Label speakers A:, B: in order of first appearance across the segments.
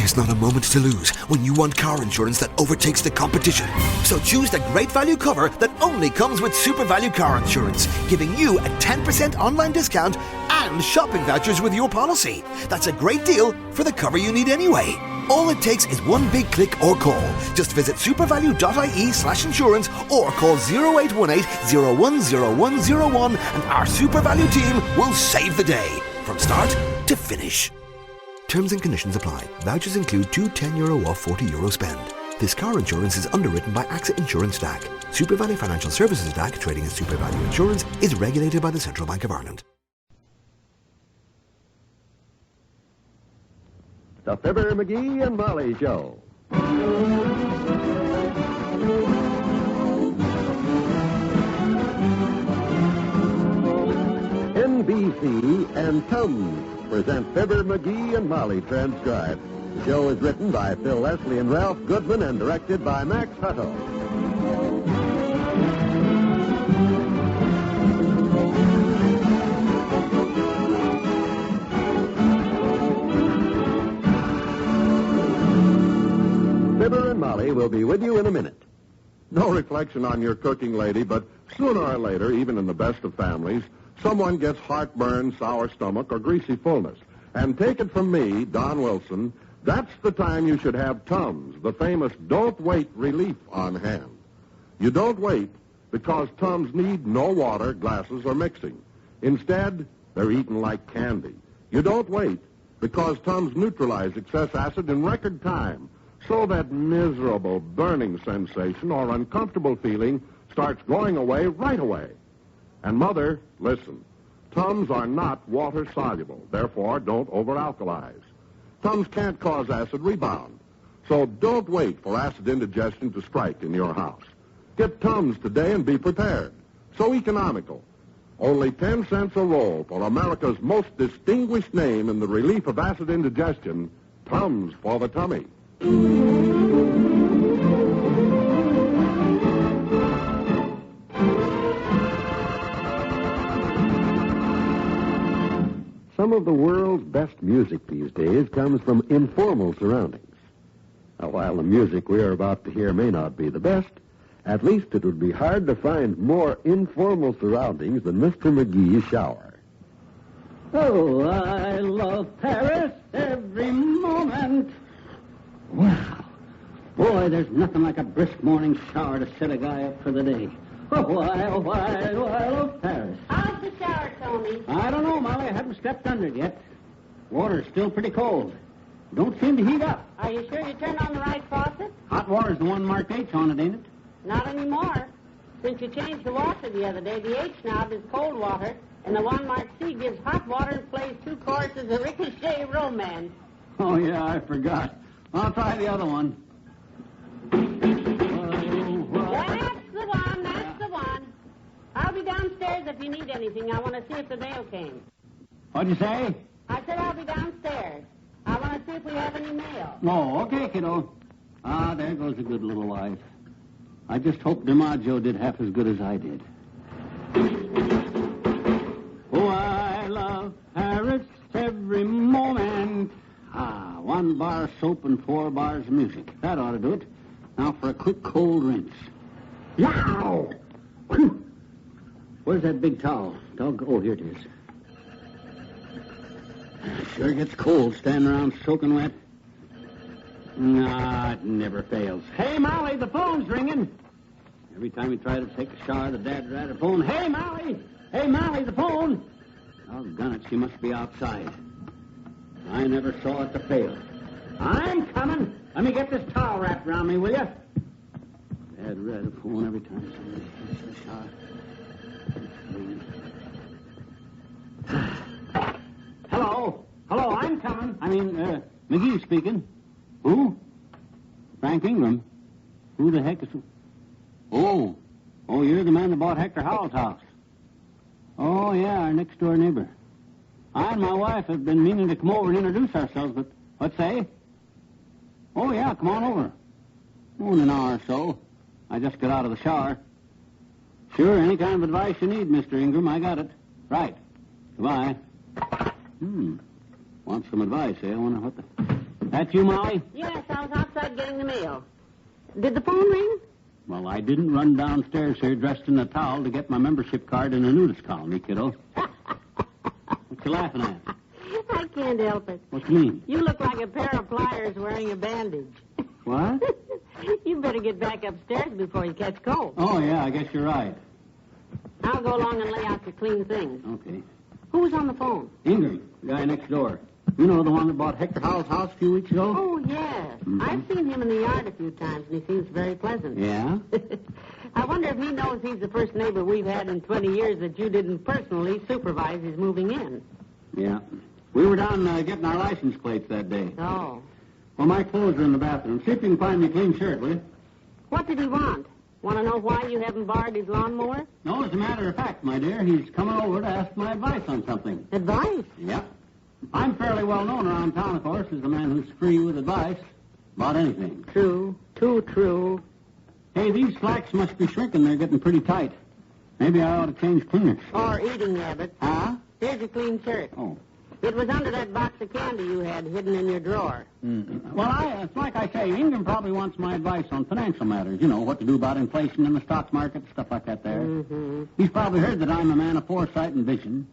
A: There's not a moment to lose when you want car insurance that overtakes the competition. So choose the great value cover that only comes with Super Value Car Insurance, giving you a 10% online discount and shopping vouchers with your policy. That's a great deal for the cover you need anyway. All it takes is one big click or call. Just visit supervalue.ie/insurance or call 0818 010101 and our Super Value team will save the day from start to finish. Terms and conditions apply. Vouchers include two €10 off €40 spend. This car insurance is underwritten by AXA Insurance DAC. Super Value Financial Services DAC, trading as Super Value Insurance, is regulated by the Central Bank of Ireland.
B: The Fibber, McGee, and Molly Show. NBC and Tums present Fibber, McGee, and Molly transcribed. The show is written by Phil Leslie and Ralph Goodman and directed by Max Hutto. Fibber and Molly will be with you in a minute. No reflection on your cooking, lady, but sooner or later, even in the best of families, someone gets heartburn, sour stomach, or greasy fullness. And take it from me, Don Wilson, that's the time you should have Tums, the famous Don't Wait relief on hand. You don't wait because Tums need no water, glasses, or mixing. Instead, they're eaten like candy. You don't wait because Tums neutralize excess acid in record time, so that miserable burning sensation or uncomfortable feeling starts going away right away. And Mother, listen, Tums are not water-soluble. Therefore, don't over-alkalize. Tums can't cause acid rebound. So don't wait for acid indigestion to strike in your house. Get Tums today and be prepared. So economical. Only 10 cents a roll for America's most distinguished name in the relief of acid indigestion, Tums for the tummy. Some of the world's best music these days comes from informal surroundings. Now, while the music we are about to hear may not be the best, at least it would be hard to find more informal surroundings than Mr. McGee's shower.
C: Oh, I love Paris every moment. Wow. Boy, there's nothing like a brisk morning shower to set a guy up for the day. Oh, I love Paris.
D: How's the shower, Tony?
C: I don't know, Molly. I haven't stepped under it yet. Water's still pretty cold. Don't seem to heat up.
D: Are you sure you turned on the right faucet?
C: Hot water's the one marked H on it, ain't it?
D: Not anymore. Since you changed the washer the other day, the H knob is cold water, and the one marked C gives hot water and plays two choruses of Ricochet Romance.
C: Oh, yeah, I forgot. I'll try the other one.
D: That's the one. I'll be downstairs if you need anything. I want to see if the mail came.
C: What'd you say?
D: I said I'll be downstairs. I want to see if we have any mail.
C: Oh, okay, kiddo. Ah, there goes a good little wife. I just hope DiMaggio did half as good as I did. Oh, I love Paris every moment. Ah, 1 bar soap and 4 bars of music. That ought to do it. Now for a quick cold rinse. Yow! Whew. Where's that big towel? Oh, here it is. Sure gets cold standing around soaking wet. Nah, it never fails. Hey, Molly, the phone's ringing. Every time we try to take a shower, the dad's at her phone. Hey, Molly! Hey, Molly, the phone! Doggone it, she must be outside. I never saw it to fail. I'm coming. Let me get this towel wrapped around me, will you? Dad read a phone every time somebody takes a shower. Hello, I'm coming. McGee speaking. Who? Frank Ingram. Who the heck is... Oh, you're the man that bought Hector Howell's house. Oh, yeah, our next-door neighbor. I and my wife have been meaning to come over and introduce ourselves, but what say? Oh, yeah, come on over. In an hour or so. I just got out of the shower. Sure, any kind of advice you need, Mr. Ingram, I got it. Right. Goodbye. Want some advice, eh? I wonder what the... That you, Molly?
D: Yes, I was outside getting the mail. Did the phone ring?
C: Well, I didn't run downstairs here dressed in a towel to get my membership card in a nudist colony, kiddo. What you laughing at?
D: I can't help it.
C: What you mean?
D: You look like a pair of pliers wearing a bandage.
C: What?
D: You better get back upstairs before you catch cold.
C: Oh, yeah, I guess you're right.
D: I'll go along and lay out your clean things.
C: Okay.
D: Who was on the phone?
C: Ingram, the guy next door. You know, the one that bought Hector Howell's house a few weeks ago?
D: Oh, yes. I've seen him in the yard a few times, and he seems very pleasant.
C: Yeah?
D: I wonder if he knows he's the first neighbor we've had in 20 years that you didn't personally supervise his moving in.
C: Yeah. We were down getting our license plates that day.
D: Oh.
C: Well, my clothes are in the bathroom. See if you can find me a clean shirt, will you?
D: What did he want? Want to know why you haven't borrowed his lawnmower?
C: No, as a matter of fact, my dear, he's coming over to ask my advice on something.
D: Advice?
C: Yep. I'm fairly well known around town, of course, as the man who's free with advice about anything.
D: True. Too true.
C: Hey, these slacks must be shrinking. They're getting pretty tight. Maybe I ought to change cleaners.
D: Or eating habits.
C: Huh?
D: Here's your clean shirt.
C: Oh.
D: It was under that box of candy you had hidden in your drawer.
C: Well, it's like I say, Ingram probably wants my advice on financial matters. You know, what to do about inflation in the stock market, stuff like that there.
D: Mm-hmm.
C: He's probably heard that I'm a man of foresight and vision,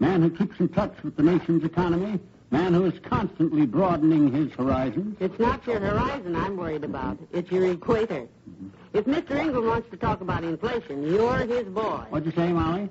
C: man who keeps in touch with the nation's economy, man who is constantly broadening his horizons.
D: It's not your horizon I'm worried about. It's your equator. If Mr. Ingram wants to talk about inflation, you're his boy.
C: What'd you say, Molly?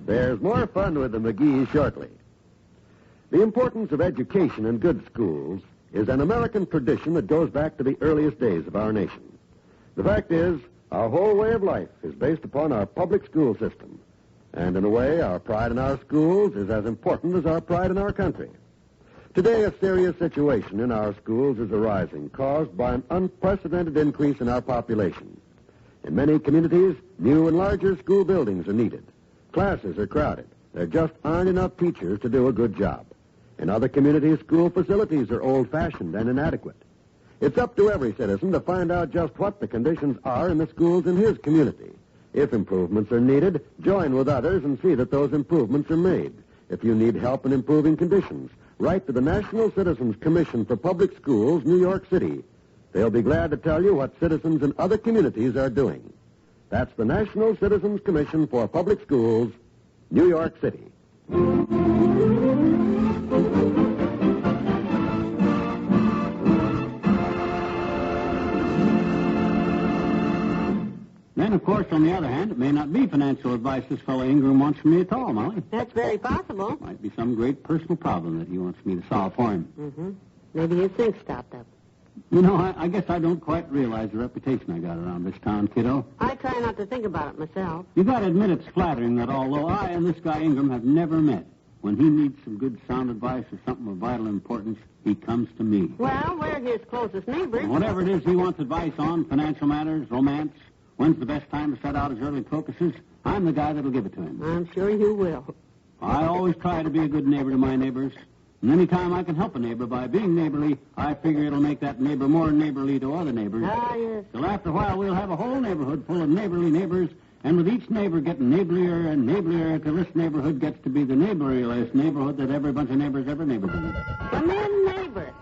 B: There's more fun with the MCGee shortly. The importance of education in good schools is an American tradition that goes back to the earliest days of our nation. The fact is, our whole way of life is based upon our public school system. And in a way, our pride in our schools is as important as our pride in our country. Today, a serious situation in our schools is arising, caused by an unprecedented increase in our population. In many communities, new and larger school buildings are needed. Classes are crowded. There just aren't enough teachers to do a good job. In other communities, school facilities are old-fashioned and inadequate. It's up to every citizen to find out just what the conditions are in the schools in his community. If improvements are needed, join with others and see that those improvements are made. If you need help in improving conditions, write to the National Citizens Commission for Public Schools, New York City. They'll be glad to tell you what citizens in other communities are doing. That's the National Citizens Commission for Public Schools, New York City.
C: Then, of course, on the other hand, it may not be financial advice this fellow Ingram wants from me at all, Molly.
D: That's very possible.
C: Might be some great personal problem that he wants me to solve for him.
D: Mm-hmm. Maybe his sink stopped up.
C: You know, I guess I don't quite realize the reputation I got around this town, kiddo.
D: I try not to think about it myself.
C: You got to admit it's flattering that although I and this guy Ingram have never met, when he needs some good sound advice or something of vital importance, he comes to me.
D: Well, we're his closest neighbors.
C: And whatever it is he wants advice on, financial matters, romance, when's the best time to set out his early crocuses, I'm the guy that'll give it to him.
D: I'm sure you will.
C: I always try to be a good neighbor to my neighbors. And any time I can help a neighbor by being neighborly, I figure it'll make that neighbor more neighborly to other neighbors.
D: Ah, yes.
C: Till after a while, we'll have a whole neighborhood full of neighborly neighbors, and with each neighbor getting neighborlier and neighborlier till this neighborhood gets to be the neighborliest neighborhood that every bunch of neighbors ever neighbored in.
D: Come in, neighbor.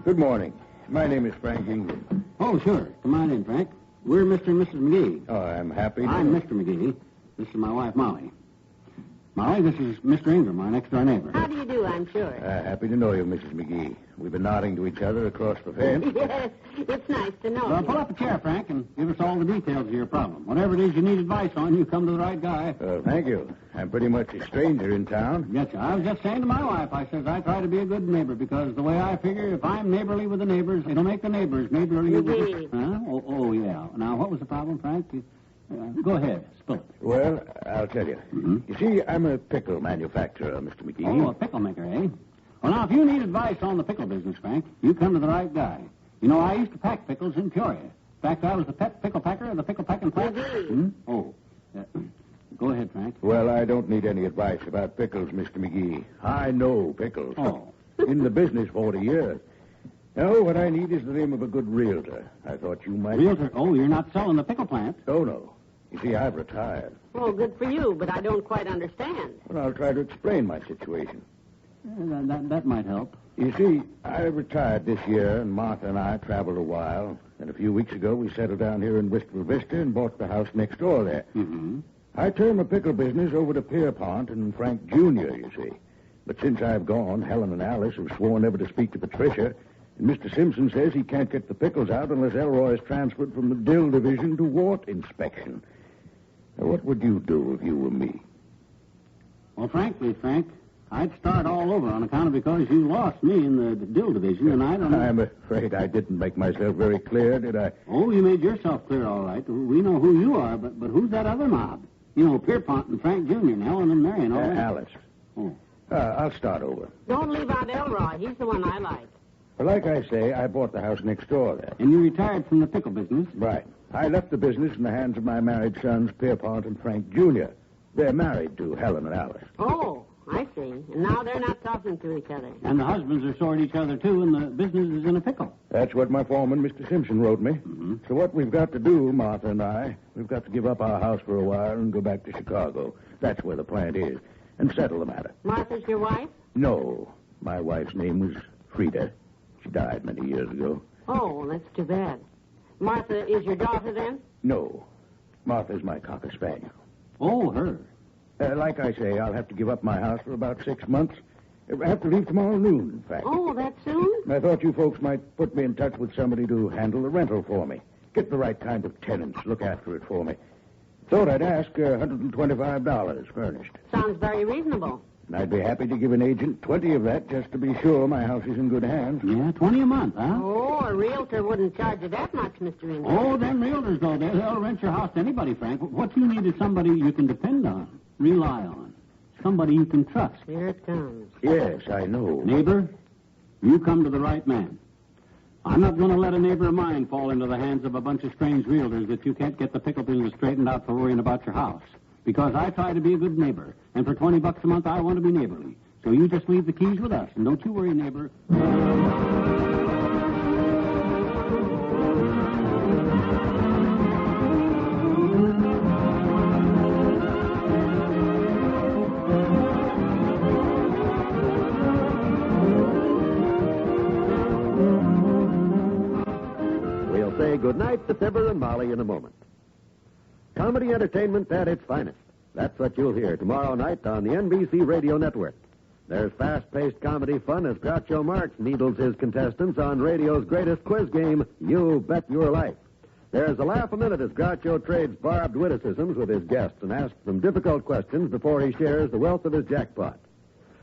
E: Good morning. My name is Frank Ingram.
C: Oh, sure. Come on in, Frank. We're Mr. and Mrs. McGee.
E: Oh, I'm happy to...
C: I'm Mr. McGee. This is my wife, Molly. Molly, this is Mr. Ingram, our next-door neighbor.
D: How do you do, I'm sure.
E: Happy to know you, Mrs. McGee. We've been nodding to each other across the fence.
D: Yes, it's nice to know
C: Well,
D: you.
C: pull up a chair, Frank, and give us all the details of your problem. Whatever it is you need advice on, you come to the right guy.
E: Thank you. I'm pretty much a stranger in town.
C: Yes, sir. I was just saying to my wife, I says I try to be a good neighbor because the way I figure, if I'm neighborly with the neighbors, it'll make the neighbors neighborly with
D: McGee.
C: the... Huh? Oh, yeah. Now, what was the problem, Frank? Go ahead. Spill it.
E: Well, I'll tell you. You see, I'm a pickle manufacturer, Mr. McGee.
C: Oh, a pickle maker, eh? Well, now, if you need advice on the pickle business, Frank, you come to the right guy. You know, I used to pack pickles in Peoria. In fact, I was the pet pickle packer of the pickle packing plant.
D: McGee.
C: Oh. Go ahead, Frank.
E: Well, I don't need any advice about pickles, Mr. McGee. I know pickles.
C: Oh.
E: In the business 40 years. No, what I need is the name of a good realtor. I thought you might...
C: Realtor? Oh, you're not selling the pickle plant.
E: Oh, no. You see, I've retired.
D: Oh, good for you, but I don't quite understand.
E: Well, I'll try to explain my situation.
C: That might help.
E: You see, I retired this year, and Martha and I traveled a while. And a few weeks ago, we settled down here in Wistful Vista and bought the house next door there.
C: Mm-hmm.
E: I turned my pickle business over to Pierpont and Frank Jr., you see. But since I've gone, Helen and Alice have sworn never to speak to Patricia. And Mr. Simpson says he can't get the pickles out unless Elroy is transferred from the dill division to wart inspection. Now, what would you do if you were me?
C: Well, frankly, Frank, I'd start all over on account of because you lost me in the dill division, and I don't know...
E: I'm afraid I didn't make myself very clear, did I?
C: Oh, you made yourself clear, all right. We know who you are, but who's that other mob? You know, Pierpont and Frank Jr. and Helen and Mary and all that.
E: Alice.
C: Oh.
E: I'll start over.
D: Don't leave out Elroy. He's the one I like.
E: Well, like I say, I bought the house next door there.
C: And you retired from the pickle business?
E: Right. I left the business in the hands of my married sons, Pierpont and Frank Jr. They're married to Helen and Alice.
D: Oh, I see. And now they're not talking to each other.
C: And the husbands are sore at each other, too, and the business is in a pickle.
E: That's what my foreman, Mr. Simpson, wrote me.
C: Mm-hmm.
E: So what we've got to do, Martha and I, we've got to give up our house for a while and go back to Chicago. That's where the plant is. And settle the matter.
D: Martha's your wife?
E: No. My wife's name was Frida. She died many years ago.
D: Oh, that's too bad. Martha is your daughter, then?
E: No. Martha's my cocker spaniel.
C: Oh, her.
E: Like I say, I'll have to give up my house for about 6 months. I have to leave tomorrow noon, in fact.
D: Oh, that soon?
E: I thought you folks might put me in touch with somebody to handle the rental for me. Get the right kind of tenants. Look after it for me. Thought I'd ask $125 furnished.
D: Sounds very reasonable.
E: And I'd be happy to give an agent 20 of that just to be sure my house is in good hands.
C: Yeah, 20 a month, huh?
D: Oh, a realtor wouldn't charge you that much, Mr. Ingram.
C: Oh, them realtors, though, they'll rent your house to anybody, Frank. What you need is somebody you can depend on, rely on, somebody you can trust.
D: Here it comes.
E: Yes, I know.
C: Neighbor, you come to the right man. I'm not going to let a neighbor of mine fall into the hands of a bunch of strange realtors that you can't get the pickle business straightened out for worrying about your house. Because I try to be a good neighbor, and for $20 a month, I want to be neighborly. So you just leave the keys with us, and don't you worry, neighbor.
F: We'll say goodnight to Fibber and Molly in a moment. Comedy entertainment at its finest. That's what you'll hear tomorrow night on the NBC Radio Network. There's fast-paced comedy fun as Groucho Marx needles his contestants on radio's greatest quiz game, You Bet Your Life. There's a laugh a minute as Groucho trades barbed witticisms with his guests and asks them difficult questions before he shares the wealth of his jackpot.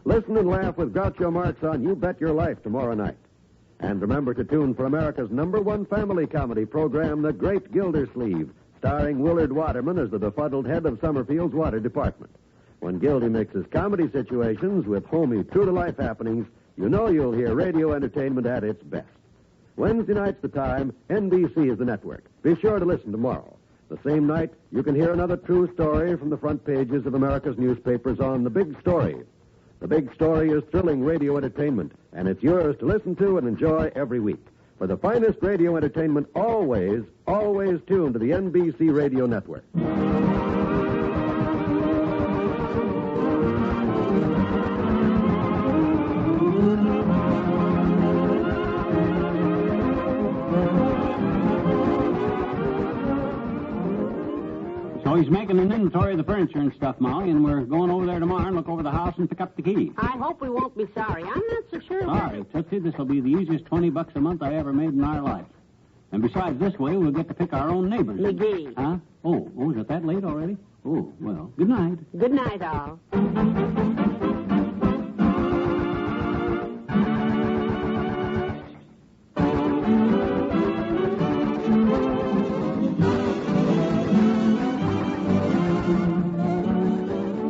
F: Listen and laugh with Groucho Marx on You Bet Your Life tomorrow night. And remember to tune for America's #1 family comedy program, The Great Gildersleeve, starring Willard Waterman as the befuddled head of Summerfield's water department. When Gildy mixes comedy situations with homey, true-to-life happenings, you know you'll hear radio entertainment at its best. Wednesday night's the time. NBC is the network. Be sure to listen tomorrow. The same night, you can hear another true story from the front pages of America's newspapers on The Big Story. The Big Story is thrilling radio entertainment, and it's yours to listen to and enjoy every week. For the finest radio entertainment, always, always tune to the NBC Radio Network.
C: So he's making an inventory of the furniture and stuff, Molly, and we're going over there tomorrow and look over the house and pick up the keys.
D: I hope we won't be sorry. I'm not so sure.
C: Sorry, Tootsie, this will be the easiest $20 a month I ever made in our life. And besides, this way we'll get to pick our own neighbors.
D: McGee.
C: Huh? Oh, is it that late already? Oh, well, good night.
D: Good night, all.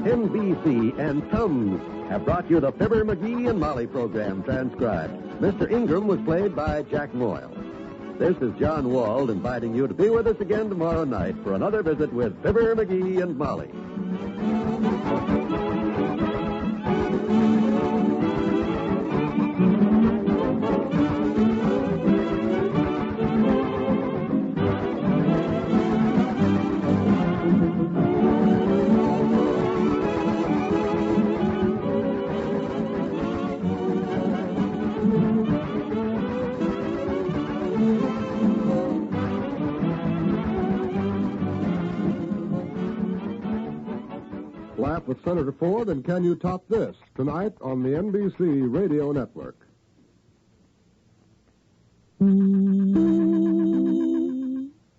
F: NBC and Tums have brought you the Fibber, McGee, and Molly program transcribed. Mr. Ingram was played by Jack Moyle. This is John Wald inviting you to be with us again tomorrow night for another visit with Fibber, McGee, and Molly.
B: Laugh with Senator Ford and Can You Top This? Tonight on the NBC Radio Network.